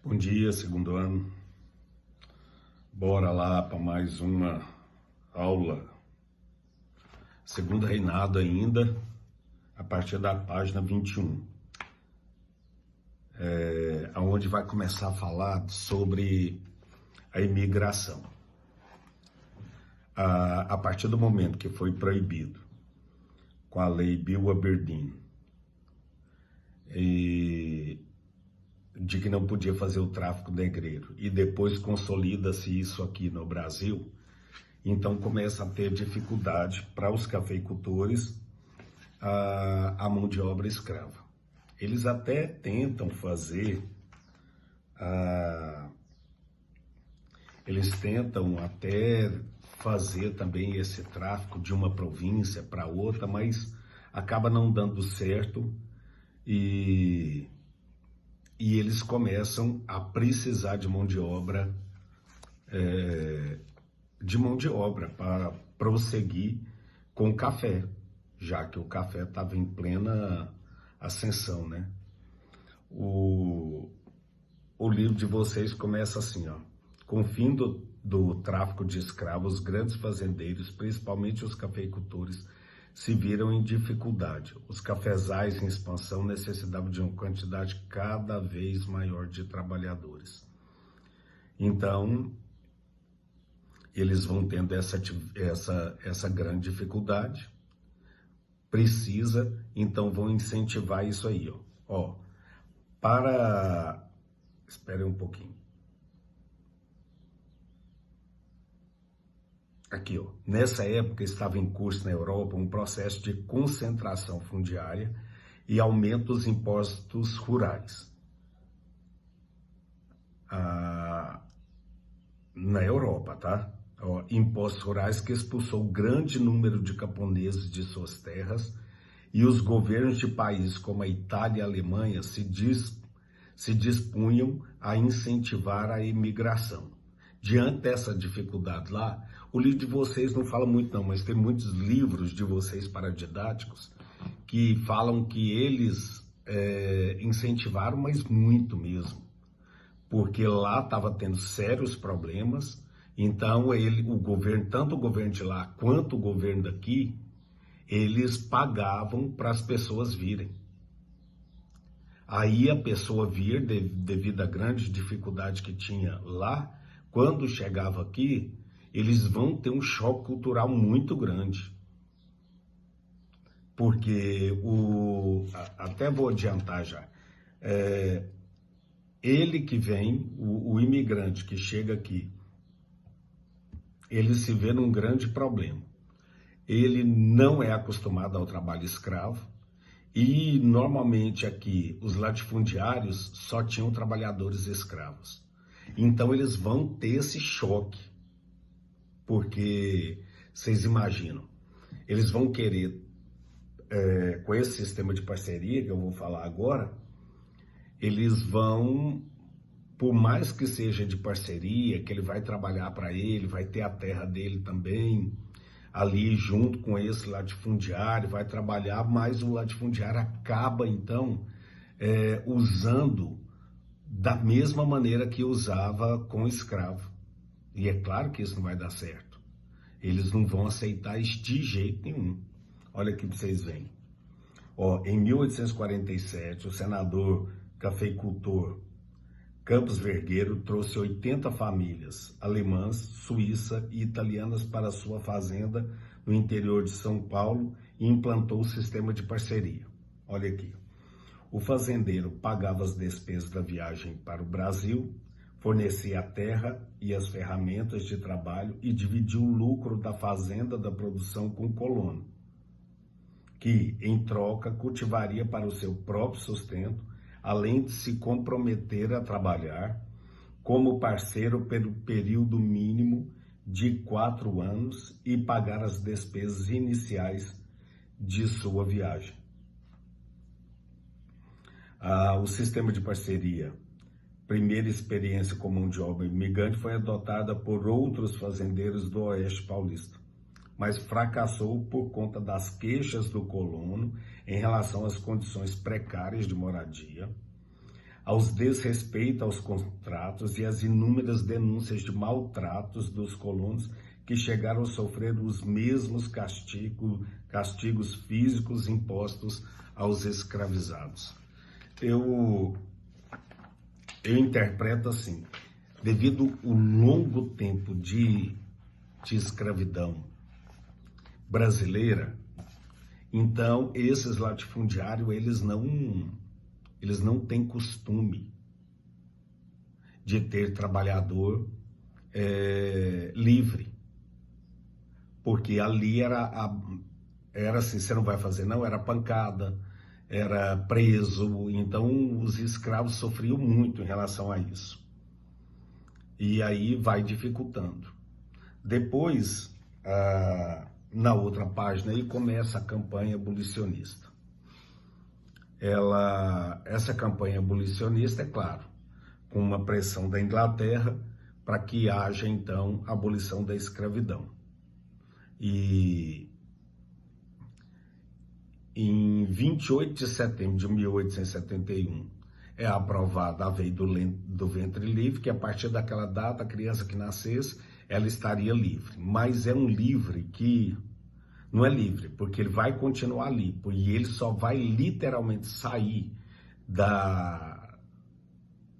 Bom dia, segundo ano. Bora lá para mais uma aula. Segundo reinado ainda, a partir da página 21. Onde vai começar a falar sobre a imigração. A partir do momento que foi proibido com a lei Bill Aberdeen, de que não podia fazer o tráfico negreiro, e depois consolida-se isso aqui no Brasil, então começa a ter dificuldade para os cafeicultores a mão de obra escrava. Eles até tentam fazer, também esse tráfico de uma província para outra, mas acaba não dando certo e eles começam a precisar de mão de obra, para prosseguir com o café, já que o café estava em plena ascensão, né? O livro de vocês começa assim, ó. Com o fim do tráfico de escravos, os grandes fazendeiros, principalmente os cafeicultores, se viram em dificuldade. Os cafezais em expansão necessitavam de uma quantidade cada vez maior de trabalhadores. Então, eles vão tendo essa grande dificuldade. Precisa, então vão incentivar isso aí, ó. Espere um pouquinho. Aqui, ó. Nessa época estava em curso na Europa um processo de concentração fundiária e aumento dos impostos rurais. Na Europa, tá? Ó, impostos rurais que expulsou grande número de camponeses de suas terras, e os governos de países como a Itália e a Alemanha se dispunham a incentivar a imigração. Diante dessa dificuldade lá, o livro de vocês não fala muito não, mas tem muitos livros de vocês paradidáticos que falam que eles incentivaram, mas muito mesmo, porque lá estava tendo sérios problemas. Então tanto o governo de lá quanto o governo daqui, eles pagavam para as pessoas virem. Aí a pessoa vir, devido à grande dificuldade que tinha lá, quando chegava aqui, eles vão ter um choque cultural muito grande. Porque, até vou adiantar já, ele que vem, o imigrante que chega aqui, ele se vê num grande problema. Ele não é acostumado ao trabalho escravo, e normalmente aqui os latifundiários só tinham trabalhadores escravos. Então eles vão ter esse choque, porque vocês imaginam, eles vão querer, com esse sistema de parceria que eu vou falar agora, eles vão, por mais que seja de parceria, que ele vai trabalhar para ele, vai ter a terra dele também, ali junto com esse latifundiário, vai trabalhar, mas o latifundiário acaba, então, usando da mesma maneira que usava com o escravo. E é claro que isso não vai dar certo. Eles não vão aceitar isso de jeito nenhum. Olha aqui para vocês verem. Ó, em 1847, o senador cafeicultor Campos Vergueiro trouxe 80 famílias alemãs, suíça e italianas para sua fazenda no interior de São Paulo e implantou o sistema de parceria. Olha aqui. O fazendeiro pagava as despesas da viagem para o Brasil, fornecia a terra e as ferramentas de trabalho e dividia o lucro da fazenda da produção com o colono, que, em troca, cultivaria para o seu próprio sustento, além de se comprometer a trabalhar como parceiro pelo período mínimo de 4 anos e pagar as despesas iniciais de sua viagem. O sistema de parceria, primeira experiência com mão de obra imigrante, foi adotada por outros fazendeiros do Oeste Paulista, mas fracassou por conta das queixas do colono em relação às condições precárias de moradia, aos desrespeitos aos contratos e às inúmeras denúncias de maltratos dos colonos que chegaram a sofrer os mesmos castigos físicos impostos aos escravizados. Eu interpreto assim, devido ao longo tempo de escravidão brasileira, então esses latifundiários, eles não têm costume de ter trabalhador livre, porque ali era assim, você não vai fazer não, era pancada, era preso, então os escravos sofriam muito em relação a isso. E aí vai dificultando. Depois, na outra página, aí começa a campanha abolicionista. Essa campanha abolicionista, é claro, com uma pressão da Inglaterra para que haja, então, a abolição da escravidão. E em 28 de setembro de 1871 é aprovada a lei do ventre livre, que a partir daquela data a criança que nascesse, ela estaria livre. Mas é um livre que não é livre, porque ele vai continuar ali, e ele só vai literalmente sair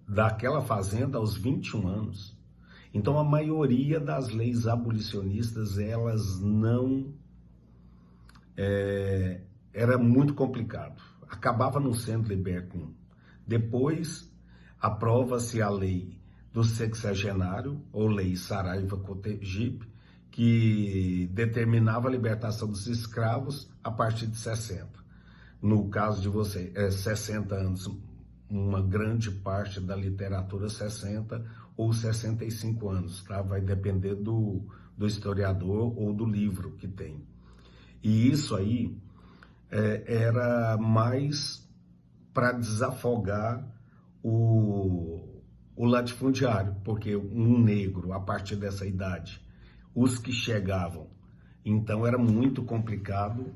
daquela fazenda aos 21 anos. Então a maioria das leis abolicionistas, elas não... era muito complicado, acabava não sendo liberto. Depois aprova-se a lei do sexagenário, ou lei Saraiva-Cotegipe, que determinava a libertação dos escravos a partir de 60. No caso de você, 60 anos, uma grande parte da literatura 60 ou 65 anos, tá? Vai depender do historiador ou do livro que tem. E isso aí era mais para desafogar o latifundiário, porque um negro, a partir dessa idade, os que chegavam, então era muito complicado,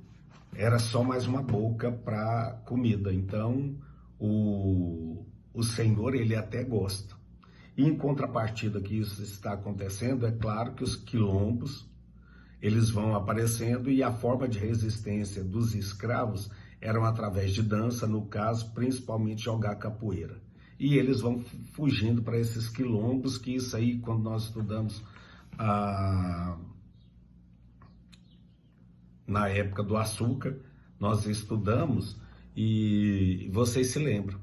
era só mais uma boca para comida. Então o senhor, ele até gosta. E em contrapartida que isso está acontecendo, é claro que os quilombos, eles vão aparecendo, e a forma de resistência dos escravos eram através de dança, no caso, principalmente jogar capoeira. E eles vão fugindo para esses quilombos, que isso aí, quando nós estudamos na época do açúcar, nós estudamos, e vocês se lembram,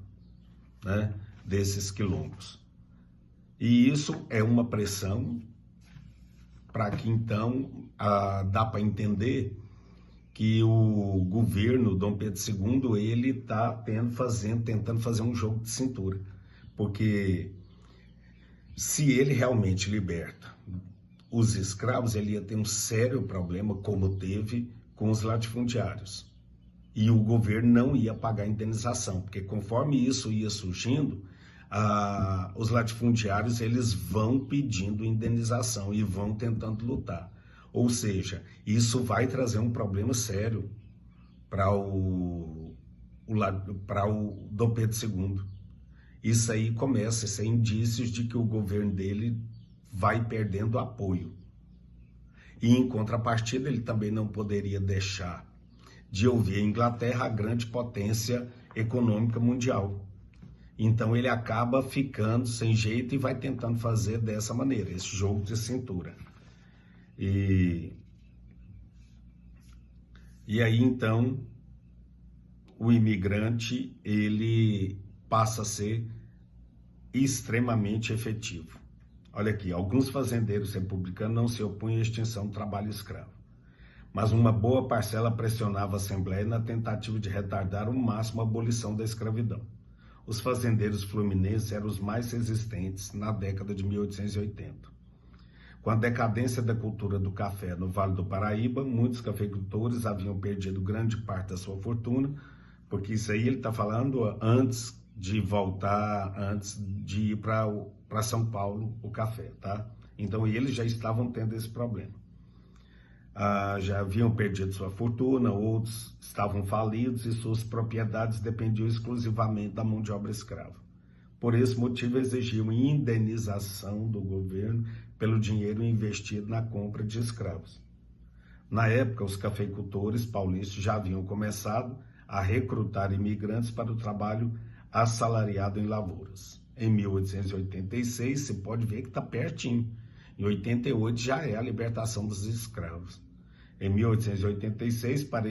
né, desses quilombos. E isso é uma pressão para que, então, dá para entender que o governo Dom Pedro II, ele está tentando fazer um jogo de cintura, porque se ele realmente liberta os escravos, ele ia ter um sério problema, como teve com os latifundiários, e o governo não ia pagar indenização, porque conforme isso ia surgindo, os latifundiários, eles vão pedindo indenização e vão tentando lutar. Ou seja, isso vai trazer um problema sério para o Dom Pedro II. Isso aí começa a ser indícios de que o governo dele vai perdendo apoio. E em contrapartida, ele também não poderia deixar de ouvir a Inglaterra, a grande potência econômica mundial. Então ele acaba ficando sem jeito e vai tentando fazer dessa maneira, esse jogo de cintura. E aí, então, o imigrante, ele passa a ser extremamente efetivo. Olha aqui, alguns fazendeiros republicanos não se opunham à extinção do trabalho escravo, mas uma boa parcela pressionava a Assembleia na tentativa de retardar ao máximo a abolição da escravidão. Os fazendeiros fluminenses eram os mais resistentes na década de 1880. Com a decadência da cultura do café no Vale do Paraíba, muitos cafeicultores haviam perdido grande parte da sua fortuna, porque isso aí ele está falando antes de voltar, antes de ir para São Paulo, o café, tá? Então eles já estavam tendo esse problema. Já haviam perdido sua fortuna, outros estavam falidos e suas propriedades dependiam exclusivamente da mão de obra escrava. Por esse motivo, exigiam indenização do governo pelo dinheiro investido na compra de escravos. Na época, os cafeicultores paulistas já haviam começado a recrutar imigrantes para o trabalho assalariado em lavouras. Em 1886, se pode ver que está pertinho. Em 88 já é a libertação dos escravos. Em 1886, para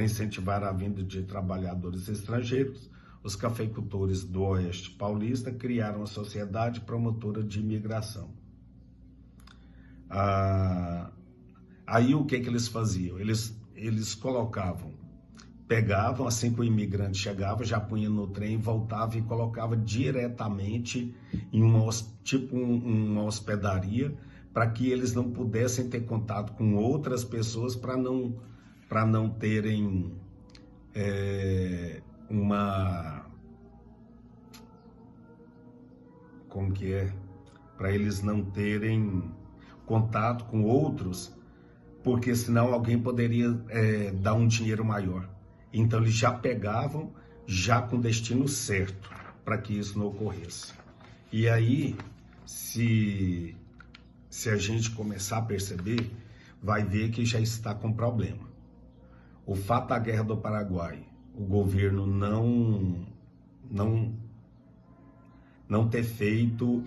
incentivar a vinda de trabalhadores estrangeiros, os cafeicultores do Oeste Paulista criaram a Sociedade Promotora de Imigração. Aí o que eles faziam? Eles pegavam, assim que o imigrante chegava, já punha no trem, voltava e colocava diretamente em uma hospedaria, para que eles não pudessem ter contato com outras pessoas, para não terem para eles não terem contato com outros, porque senão alguém poderia dar um dinheiro maior. Então eles já pegavam, já com destino certo, para que isso não ocorresse. E aí, se a gente começar a perceber, vai ver que já está com problema. O fato da Guerra do Paraguai, o governo não ter feito,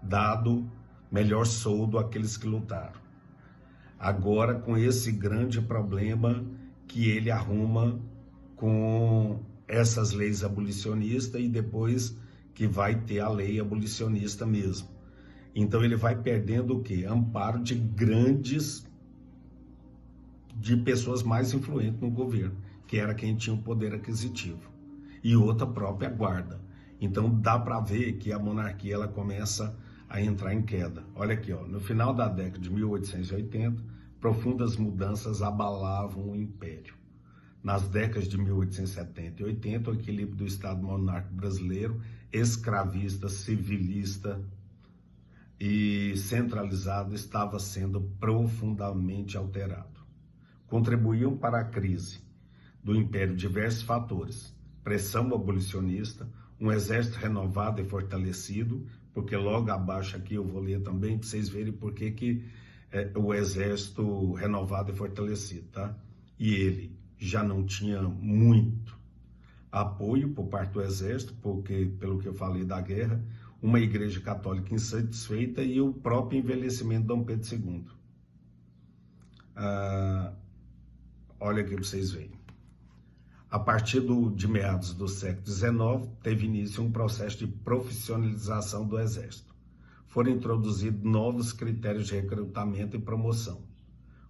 dado melhor soldo àqueles que lutaram. Agora, com esse grande problema que ele arruma com essas leis abolicionistas, e depois que vai ter a lei abolicionista mesmo. Então ele vai perdendo o quê? Amparo de pessoas mais influentes no governo, que era quem tinha o poder aquisitivo, e outra própria guarda. Então dá para ver que a monarquia ela começa a entrar em queda. Olha aqui, ó, no final da década de 1880, profundas mudanças abalavam o império. Nas décadas de 1870 e 80, o equilíbrio do Estado monárquico brasileiro, escravista, civilista e centralizado, estava sendo profundamente alterado. Contribuíam para a crise do império diversos fatores: pressão abolicionista, um exército renovado e fortalecido, porque logo abaixo aqui eu vou ler também para vocês verem por que o exército renovado e fortalecido, tá? E ele já não tinha muito apoio por parte do exército, porque, pelo que eu falei da guerra, uma igreja católica insatisfeita e o próprio envelhecimento de Dom Pedro II. Olha aqui para vocês verem. A partir de meados do século XIX, teve início um processo de profissionalização do Exército. Foram introduzidos novos critérios de recrutamento e promoção,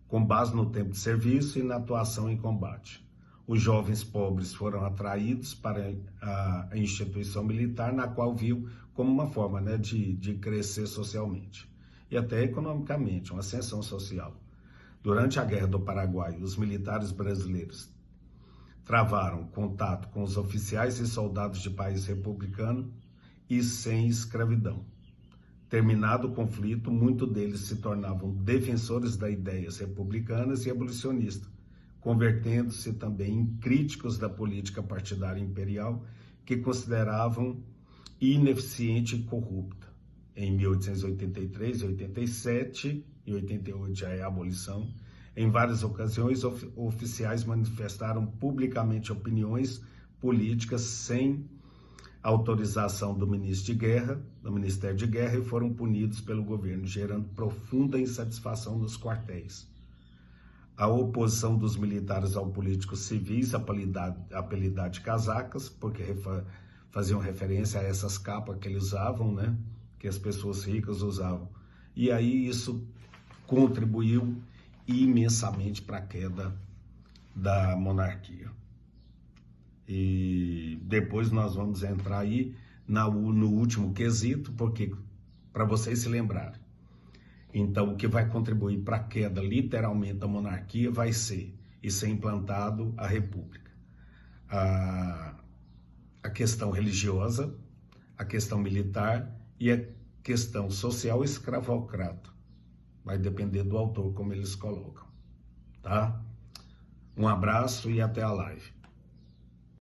com base no tempo de serviço e na atuação em combate. Os jovens pobres foram atraídos para a instituição militar, na qual viu como uma forma, de crescer socialmente e até economicamente, uma ascensão social. Durante a Guerra do Paraguai, os militares brasileiros travaram contato com os oficiais e soldados de país republicano e sem escravidão. Terminado o conflito, muitos deles se tornavam defensores das ideias republicanas e abolicionistas, convertendo-se também em críticos da política partidária imperial, que consideravam ineficiente e corrupta. Em 1883, 87 e 88 já é a abolição. Em várias ocasiões, oficiais manifestaram publicamente opiniões políticas sem autorização do Ministério de Guerra, e foram punidos pelo governo, gerando profunda insatisfação nos quartéis. A oposição dos militares aos políticos civis, apelidados de casacas, porque faziam referência a essas capas que eles usavam, que as pessoas ricas usavam. E aí isso contribuiu imensamente para a queda da monarquia. E depois nós vamos entrar aí no último quesito, porque para vocês se lembrarem. Então, o que vai contribuir para a queda, literalmente, da monarquia vai ser implantado a república. A questão religiosa, a questão militar e a questão social escravocrata. Vai depender do autor como eles colocam, tá? Um abraço e até a live.